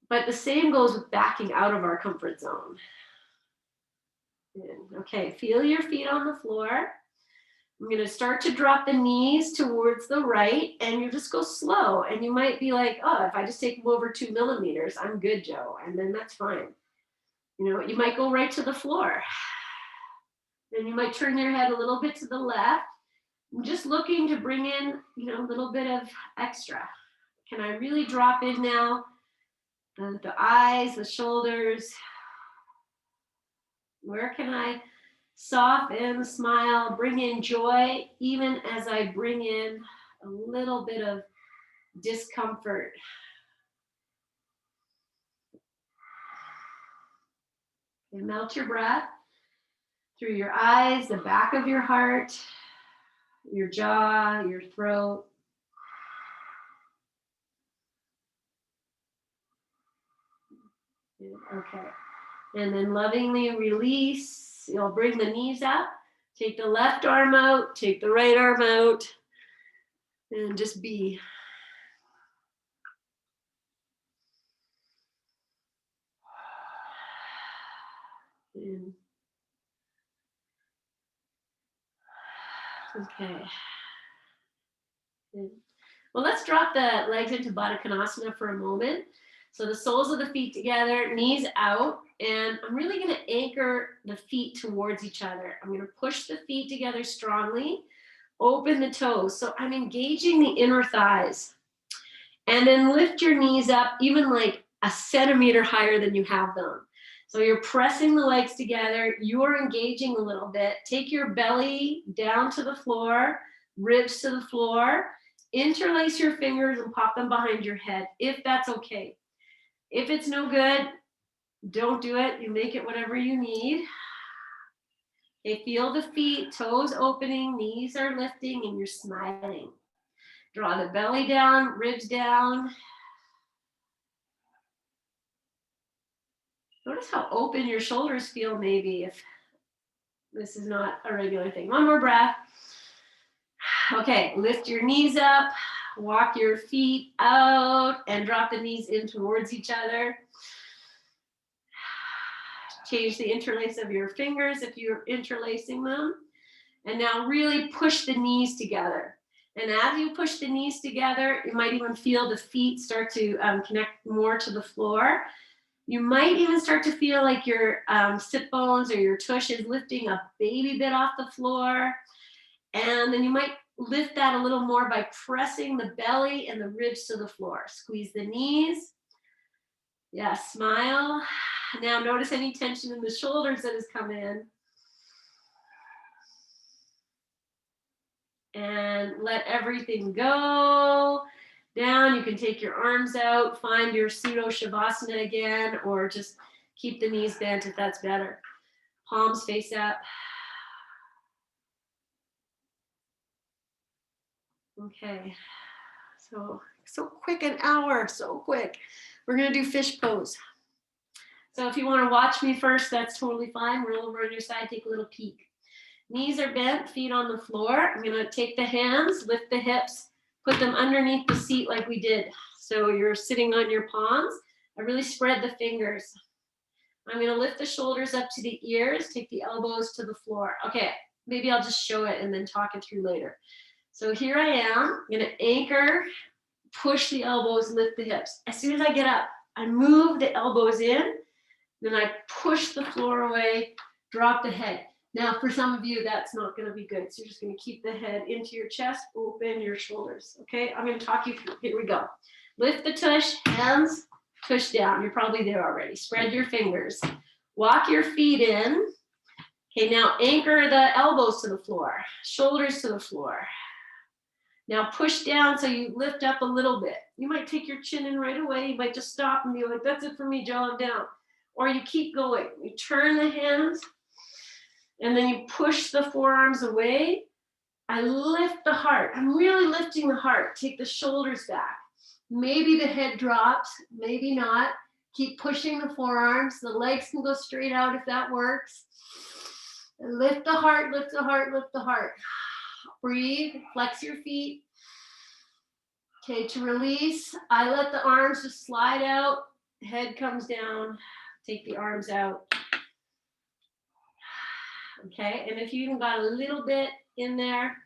but the same goes with backing out of our comfort zone. Good. Okay, feel your feet on the floor. I'm going to start to drop the knees towards the right, and you just go slow. And you might be like, oh, if I just take them over 2 millimeters, I'm good, Joe. And then that's fine. You know, you might go right to the floor. Then you might turn your head a little bit to the left. I'm just looking to bring in, you know, a little bit of extra. Can I really drop in now? The eyes, the shoulders. Where can I soften, smile, bring in joy, even as I bring in a little bit of discomfort? And melt your breath through your eyes, the back of your heart, your jaw, your throat. Okay. And then lovingly release. You'll bring the knees up. Take the left arm out. Take the right arm out. And just be. And okay. Good. Well, let's drop the legs into Baddha Konasana for a moment. So the soles of the feet together, knees out, and I'm really going to anchor the feet towards each other. I'm going to push the feet together strongly, open the toes. So I'm engaging the inner thighs. And then lift your knees up even like a centimeter higher than you have them. So you're pressing the legs together, you're engaging a little bit. Take your belly down to the floor, ribs to the floor. Interlace your fingers and pop them behind your head, if that's okay. If it's no good, don't do it. You make it whatever you need. Okay, feel the feet, toes opening, knees are lifting, and you're smiling. Draw the belly down, ribs down. Notice how open your shoulders feel maybe if this is not a regular thing. One more breath. Okay, lift your knees up, walk your feet out, and drop the knees in towards each other. Change the interlace of your fingers if you're interlacing them. And now really push the knees together. And as you push the knees together, you might even feel the feet start to connect more to the floor. You might even start to feel like your sit bones or your tush is lifting a baby bit off the floor. And then you might lift that a little more by pressing the belly and the ribs to the floor. Squeeze the knees. Yeah, smile. Now notice any tension in the shoulders that has come in. And let everything go down. You can take your arms out, find your pseudo shavasana again, or just keep the knees bent if that's better. Palms face up. Okay, so quick, an hour, so quick. We're gonna do fish pose. So if you wanna watch me first, that's totally fine. Roll over on your side, take a little peek. Knees are bent, feet on the floor. I'm gonna take the hands, lift the hips, put them underneath the seat like we did. So you're sitting on your palms. I really spread the fingers. I'm gonna lift the shoulders up to the ears, take the elbows to the floor. Okay, maybe I'll just show it and then talk it through later. So here I am, I'm gonna anchor, push the elbows, lift the hips. As soon as I get up, I move the elbows in, then I push the floor away, drop the head. Now, for some of you, that's not gonna be good. So you're just gonna keep the head into your chest, open your shoulders, okay? I'm gonna talk you through, here we go. Lift the tush, hands, tush down. You're probably there already. Spread your fingers. Walk your feet in. Okay, now anchor the elbows to the floor, shoulders to the floor. Now push down so you lift up a little bit. You might take your chin in right away. You might just stop and be like, that's it for me, Joe, I'm down. Or you keep going. You turn the hands and then you push the forearms away. I lift the heart. I'm really lifting the heart. Take the shoulders back. Maybe the head drops, maybe not. Keep pushing the forearms. The legs can go straight out if that works. And lift the heart, lift the heart, lift the heart. Breathe, flex your feet. Okay, to release, I let the arms just slide out. Head comes down. Take the arms out. Okay, and if you even got a little bit in there,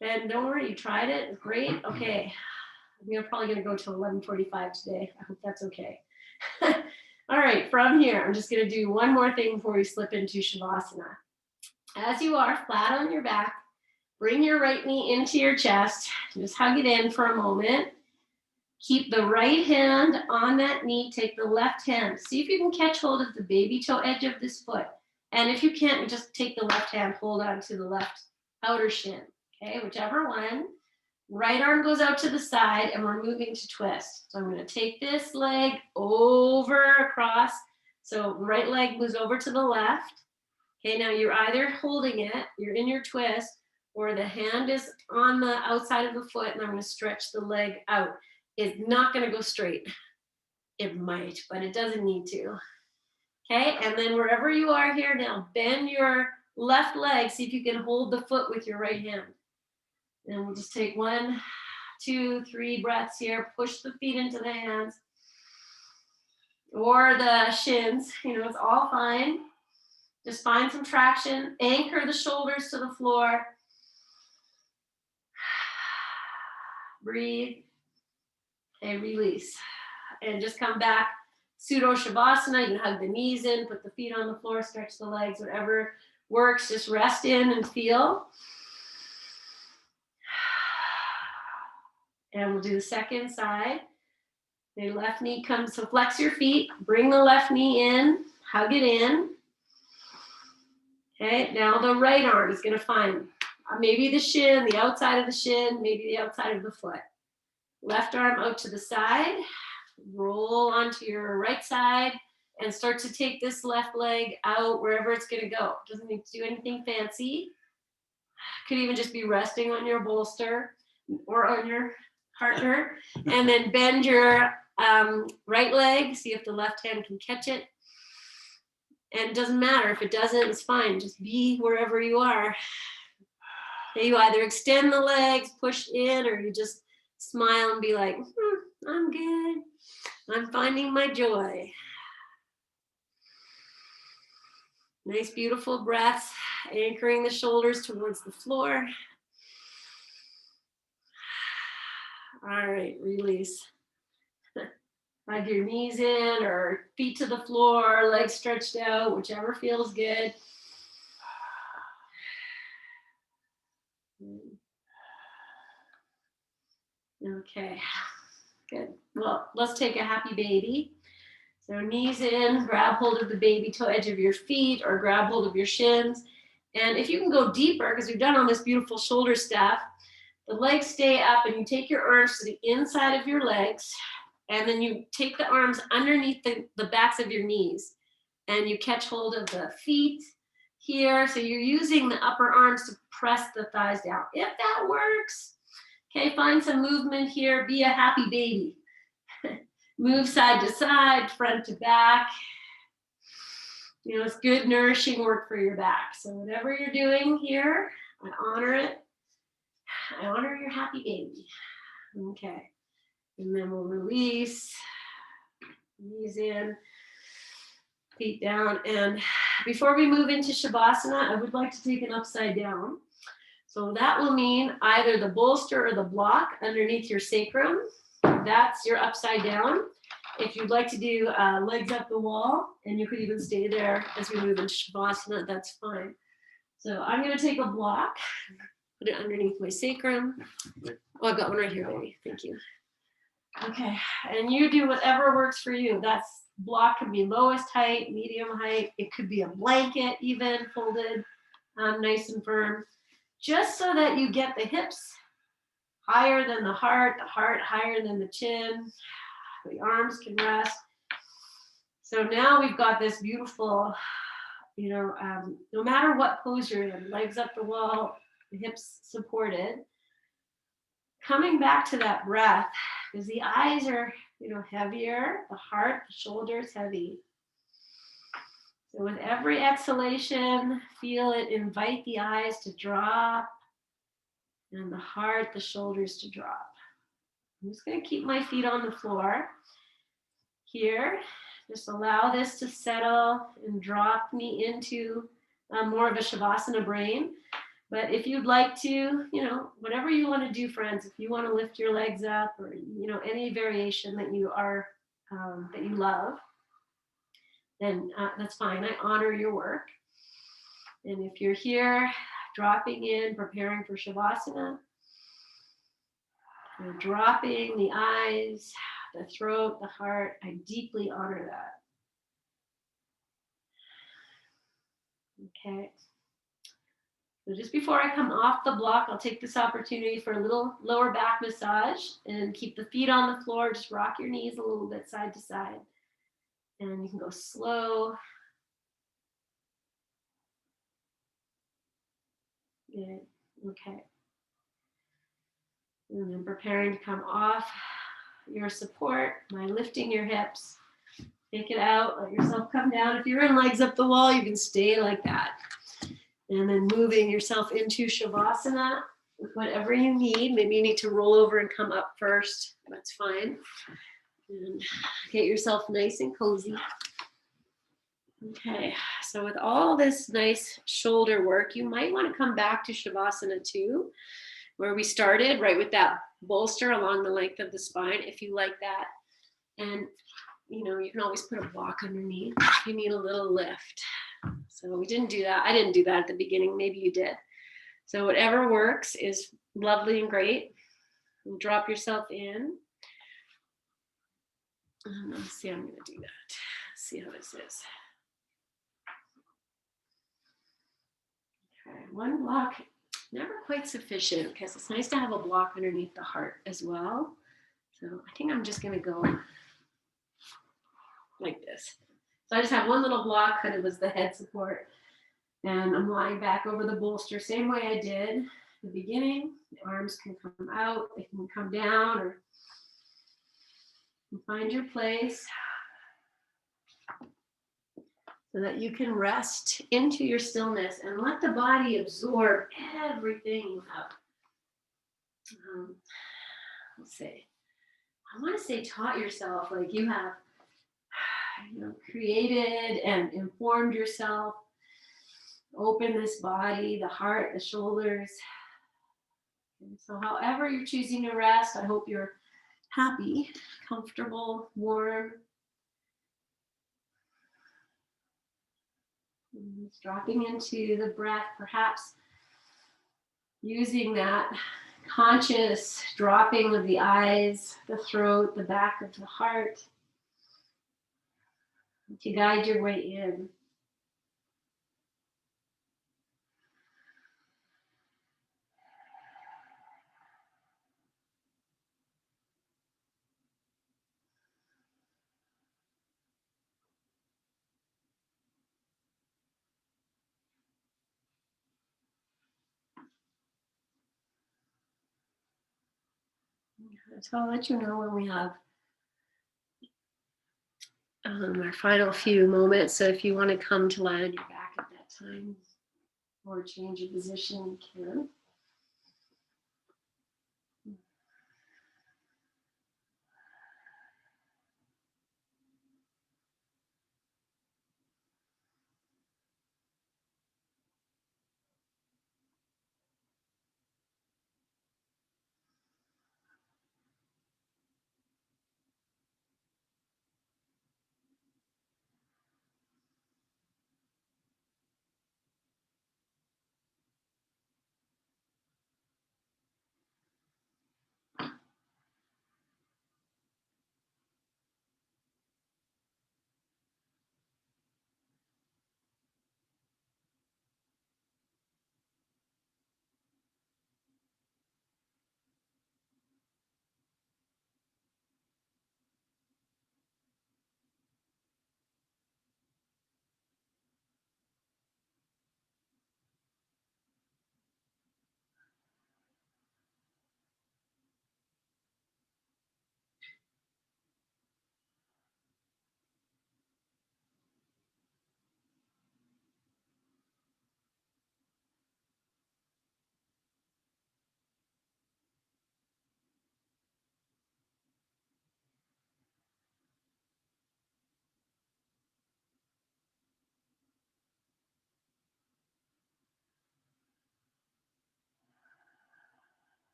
then don't worry, you tried it, it's great. Okay, we're probably gonna go till 11:45 today. I hope that's okay. All right, from here, I'm just gonna do one more thing before we slip into Shavasana. As you are, flat on your back, bring your right knee into your chest. Just hug it in for a moment. Keep the right hand on that knee, take the left hand. See if you can catch hold of the baby toe edge of this foot. And if you can't, just take the left hand, hold on to the left outer shin. Okay, whichever one. Right arm goes out to the side and we're moving to twist. So I'm gonna take this leg over across. So right leg moves over to the left. Okay, now you're either holding it, you're in your twist, or the hand is on the outside of the foot and I'm gonna stretch the leg out. It's not gonna go straight. It might, but it doesn't need to. Okay, and then wherever you are here now, bend your left leg, see if you can hold the foot with your right hand. And we'll just take 1, 2, 3 breaths here. Push the feet into the hands or the shins. You know, it's all fine. Just find some traction. Anchor the shoulders to the floor. Breathe. Okay, release. And just come back. Pseudo Shavasana. You can hug the knees in, put the feet on the floor, stretch the legs, whatever works. Just rest in and feel. And we'll do the second side. The left knee comes, so flex your feet, bring the left knee in, hug it in. Okay, now the right arm is gonna find maybe the shin, the outside of the shin, maybe the outside of the foot. Left arm out to the side, roll onto your right side, and start to take this left leg out wherever it's gonna go. Doesn't need to do anything fancy. Could even just be resting on your bolster or on your partner, and then bend your right leg, see if the left hand can catch it. And it doesn't matter if it doesn't, it's fine. Just be wherever you are. Okay, you either extend the legs, push in, or you just smile and be like, I'm good. I'm finding my joy. Nice, beautiful breaths, anchoring the shoulders towards the floor. All right, release. Hug your knees in or feet to the floor, legs stretched out, whichever feels good. Okay, good. Well, let's take a happy baby. So knees in, grab hold of the baby toe edge of your feet or grab hold of your shins. And if you can go deeper, because we've done all this beautiful shoulder stuff, the legs stay up and you take your arms to the inside of your legs and then you take the arms underneath the backs of your knees and you catch hold of the feet here. So you're using the upper arms to press the thighs down. If that works, okay, find some movement here, be a happy baby. Move side to side, front to back. You know, it's good, nourishing work for your back. So whatever you're doing here, I honor it. I honor your happy baby. Okay. And then we'll release. Knees in, feet down. And before we move into Shavasana, I would like to take an upside down. So that will mean either the bolster or the block underneath your sacrum. That's your upside down. If you'd like to do legs up the wall, and you could even stay there as we move into Shavasana, that's fine. So I'm going to take a block, put it underneath my sacrum. Oh, I've got one right here, baby. Thank you. Okay, and you do whatever works for you. That's block can be lowest height, medium height. It could be a blanket even folded, nice and firm, just so that you get the hips higher than the heart higher than the chin. The arms can rest. So now we've got this beautiful, you know, no matter what pose you're in, legs up the wall, the hips supported. Coming back to that breath, because the eyes are, you know, heavier, the heart, the shoulders heavy. So with every exhalation, feel it invite the eyes to drop and the heart, the shoulders to drop. I'm just going to keep my feet on the floor here. Just allow this to settle and drop me into more of a Shavasana brain. But if you'd like to, you know, whatever you want to do, friends, if you want to lift your legs up or, you know, any variation that you are, that you love, then that's fine. I honor your work. And if you're here, dropping in, preparing for Shavasana, you're dropping the eyes, the throat, the heart, I deeply honor that. Okay. So just before I come off the block, I'll take this opportunity for a little lower back massage and keep the feet on the floor. Just rock your knees a little bit side to side. And you can go slow. Good. Okay. And then preparing to come off your support by lifting your hips. Take it out, let yourself come down. If you're in legs up the wall, you can stay like that. And then moving yourself into Shavasana with whatever you need. Maybe you need to roll over and come up first. That's fine. And get yourself nice and cozy. Okay, so with all this nice shoulder work, you might want to come back to Shavasana 2, where we started, right with that bolster along the length of the spine, if you like that. And, you know, you can always put a block underneath if you need a little lift. So we didn't do that. I didn't do that at the beginning. Maybe you did. So whatever works is lovely and great. And drop yourself in. Let's see, I'm going to do that. Let's see how this is. Okay, one block, never quite sufficient because it's nice to have a block underneath the heart as well. So I think I'm just going to go like this. So I just have one little block that it was the head support. And I'm lying back over the bolster, same way I did in the beginning. The arms can come out, they can come down, or find your place so that you can rest into your stillness and let the body absorb everything you have. Let's say, I want to say taught yourself, like you have, you know, created and informed yourself. Open this body, the heart, the shoulders. And so however you're choosing to rest, I hope you're happy, comfortable, warm. And just dropping into the breath, perhaps using that conscious dropping of the eyes, the throat, the back of the heart to guide your way in. So I'll let you know when we have our final few moments. So if you want to come to lie on your back at that time or change your position, you can.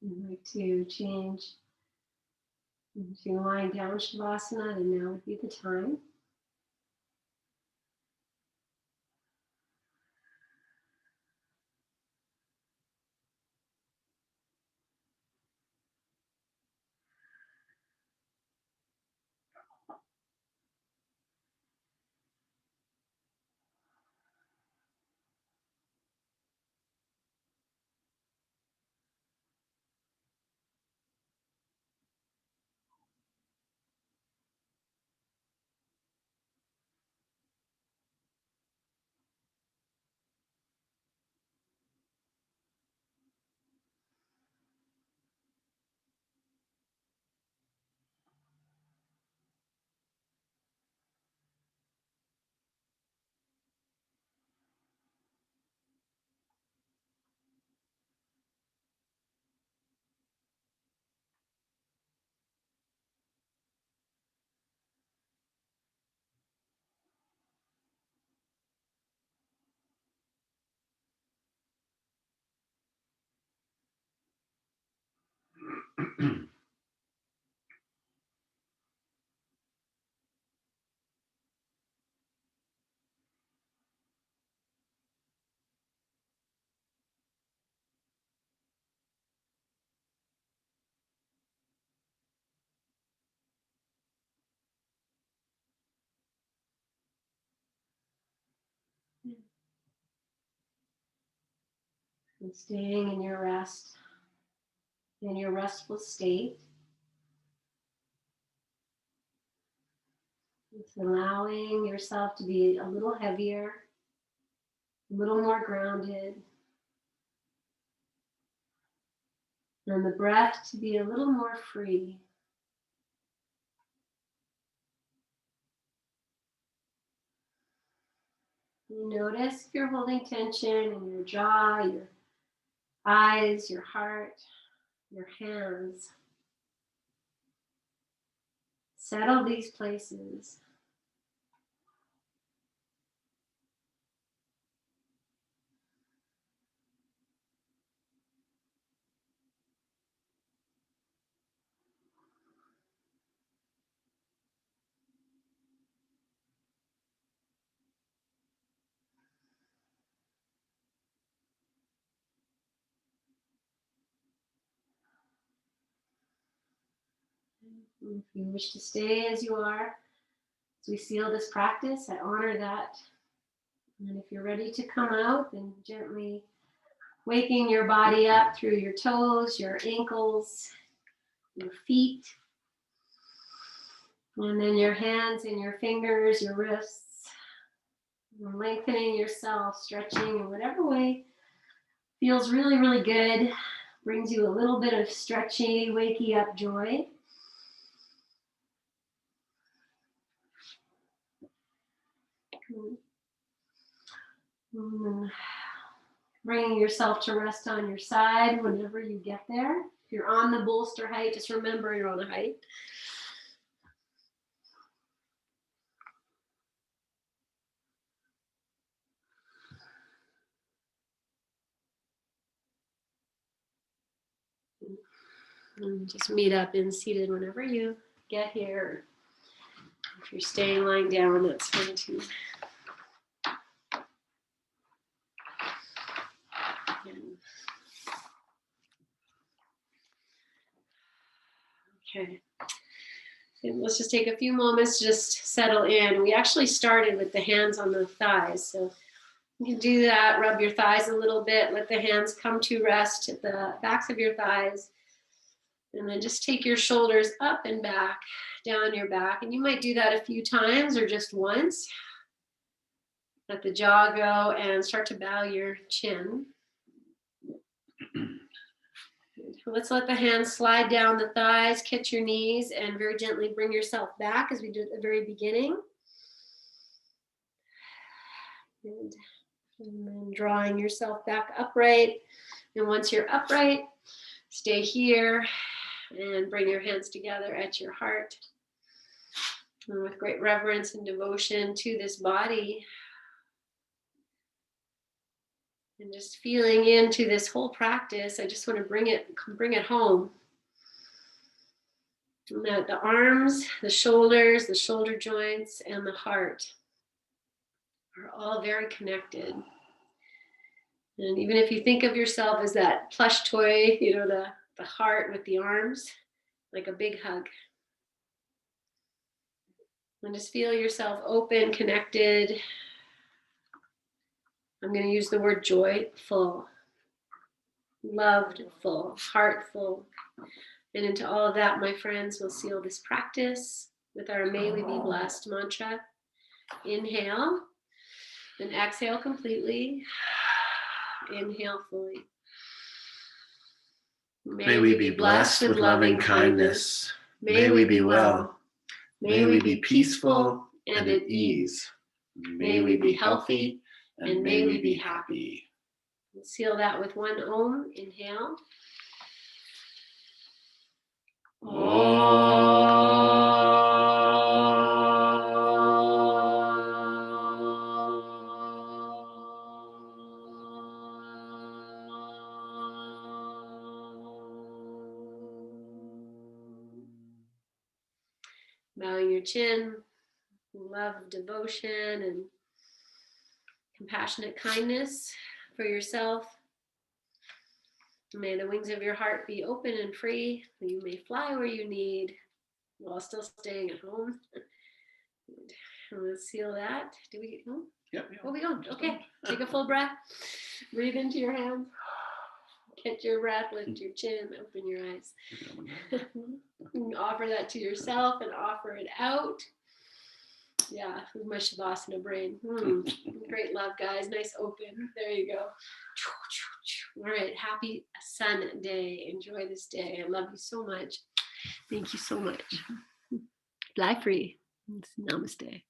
I'd like to change to lying down Shavasana, and now would be the time. And staying in your rest, in your restful state. It's allowing yourself to be a little heavier, a little more grounded, and the breath to be a little more free. You notice if you're holding tension in your jaw, your eyes, your heart, your hands. Settle these places. If you wish to stay as you are, we seal this practice, I honor that. And if you're ready to come out, then gently waking your body up through your toes, your ankles, your feet, and then your hands and your fingers, your wrists, and lengthening yourself, stretching in whatever way feels really, really good, brings you a little bit of stretchy, wakey up joy. Bringing yourself to rest on your side whenever you get there. If you're on the bolster height, just remember you're on a height. And just meet up in seated whenever you get here. If you're staying lying down, that's fine too. Okay. And let's just take a few moments to just settle in. We actually started with the hands on the thighs. So you can do that, rub your thighs a little bit, let the hands come to rest at the backs of your thighs. And then just take your shoulders up and back, down your back. And you might do that a few times or just once. Let the jaw go and start to bow your chin. Let's let the hands slide down the thighs, catch your knees, and very gently bring yourself back as we did at the very beginning. And then drawing yourself back upright. And once you're upright, stay here and bring your hands together at your heart. And with great reverence and devotion to this body, and just feeling into this whole practice, I just want to bring it home. And that the arms, the shoulders, the shoulder joints, and the heart are all very connected. And even if you think of yourself as that plush toy, you know, the heart with the arms, like a big hug. And just feel yourself open, connected. I'm going to use the word joyful, loved full, heartful. And into all of that, my friends, we'll seal this practice with our May We Be Blessed mantra. Inhale, then exhale completely. Inhale fully. May we be blessed with loving kindness. May we be well. May we be peaceful and at ease. May we be healthy and may we be happy. We'll seal that with one Om. Inhale. Bowing your chin, love, devotion, and compassionate kindness for yourself. May the wings of your heart be open and free. You may fly where you need while still staying at home. Let's seal that. Do we get home? Yep. Oh, we don't. Okay. Take a full breath. Breathe into your hands. Catch your breath, lift your chin, open your eyes. Offer that to yourself and offer it out. Yeah, my Shavasana brain. Great love, guys. Nice open. There you go. All right. Happy Sun Day. Enjoy this day. I love you so much. Thank you so much. Fly free. Namaste.